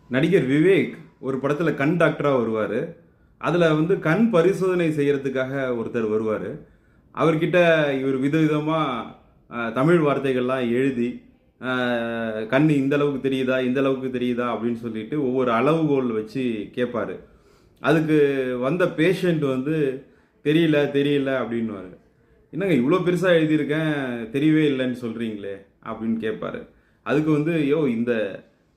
நடிகர் விவேக் ஒரு படத்துல கண் டாக்டரா வருவாரு. அதுல கண் பரிசோதனை செய்யறதுக்காக ஒருத்தர் வருவாரு. அவர்கிட்ட இவர் விதவிதமா தமிழ் வார்த்தைகள்லாம் எழுதி, அ கண் இந்த அளவுக்கு தெரியுதா? இந்த அளவுக்கு தெரியுதா? அப்படின்னு சொல்லிட்டு ஒவ்வொரு அளவுகோல் வச்சு கேட்பாரு. அதுக்கு வந்த பேஷண்ட் தெரியல, தெரியல அப்படின்னுவாரு. என்னங்க இவ்ளோ பெருசா எழுதியிருக்கேன், தெரியவே இல்லன்னு சொல்றீங்களே! அப்படின்னு கேட்பாரு. அதுக்கு யோவ் இந்த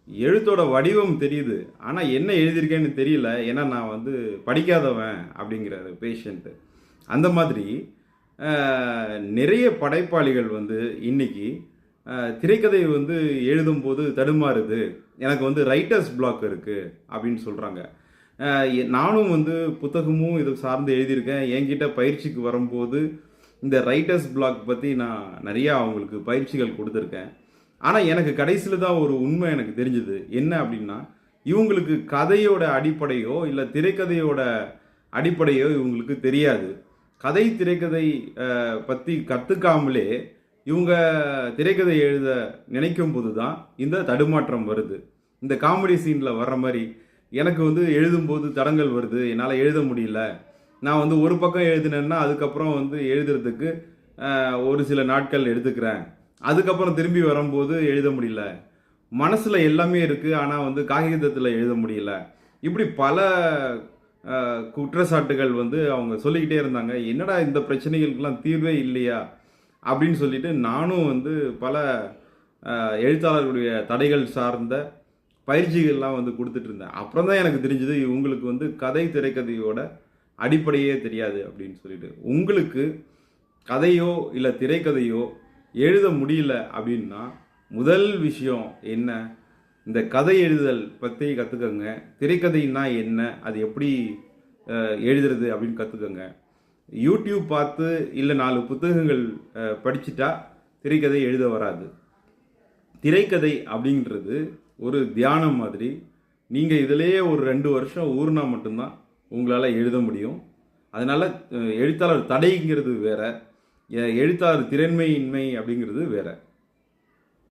எழுத்தோட வடிவம் தெரியுது. ஆனா என்ன எழுதியிருக்கேன்னு தெரியல. ஏன்னா நான் படிக்காதவன் அப்படிங்கிறாரு பேஷண்ட். அந்த மாதிரி அ நிறைய படைப்பாளிகள் இன்னைக்கு திரைக்கதை எழுதும்போது தடுமாறுது. எனக்கு ரைட்டர்ஸ் பிளாக் இருக்கு அப்படின்னு சொல்றாங்க. நானும் புத்தகமும் இது சார்ந்து எழுதியிருக்கேன். என்கிட்ட பயிற்சிக்கு வரும்போது இந்த ரைட்டர்ஸ் பிளாக் பத்தி நான் நிறையா அவங்களுக்கு பயிற்சிகள் கொடுத்துருக்கேன். ஆனா எனக்கு கடைசில தான் ஒரு உண்மை எனக்கு தெரிஞ்சது. என்ன அப்படின்னா, இவங்களுக்கு கதையோட அடிப்படையோ, இல்ல திரைக்கதையோட அடிப்படையோ இவங்களுக்கு தெரியாது. கதை, திரைக்கதை பத்தி கத்துக்காமலே இவங்க திரைக்கதை எழுத நினைக்கும்போது தான் இந்த தடுமாற்றம் வருது. இந்த காமெடி சீன்ல வர்ற மாரி, எனக்கு எழுதும்போது தடங்கல் வருது. என்னால எழுத முடியல. நான் ஒரு பக்கம் எழுதினேன்னா, அதுக்கப்புறம் எழுதுறதுக்கு ஒரு சில நாட்கள் எடுத்துக்கிறேன். அதுக்கப்புறம் திரும்பி வரும்போது எழுத முடியல. மனசுல எல்லாமே இருக்கு. ஆனா காகிதத்துல எழுத முடியல. இப்படி பல குற்றச்சாட்டுகள் அவங்க சொல்லிக்கிட்டே இருந்தாங்க. என்னடா இந்த பிரச்சனைகளுக்கெல்லாம் தீர்வே இல்லையா? அப்படின்னு சொல்லிட்டு நானும் பல எழுத்தாளர்களுடைய தடைகள் சார்ந்த பயிற்சிகள்லாம் குடுத்துட்டு இருந்தேன். அப்புறம் தான் எனக்கு தெரிஞ்சது இவங்களுக்கு கதை, திரைக்கதையோட அடிப்படையே தெரியாது அப்படின்னு சொல்லிட்டு. உங்களுக்கு கதையோ, இல்ல திரைக்கதையோ எழுத முடியல அப்படின்னா, முதல் விஷயம் என்ன? இந்த கதை எழுதுதல் பத்தி கத்துக்கங்க. திரைக்கதைன்னா என்ன? அது எப்படி எழுதுறது அப்படின்னு கத்துக்கங்க. யூடியூப் பார்த்து இல்ல 4 புத்தகங்கள் படிச்சுட்டா திரைக்கதை எழுத வராது. திரைக்கதை அப்படின்றது ஒரு தியானம் மாதிரி. நீங்க இதிலேயே ஒரு 2 வருஷம் ஊறுனா மட்டும்தான் உங்களால எழுத முடியும். அதனால எழுத்தாளர் தடைங்கிறது வேற. எழுத்தாளர் திறன்மையின்மை அப்படிங்கிறது வேற.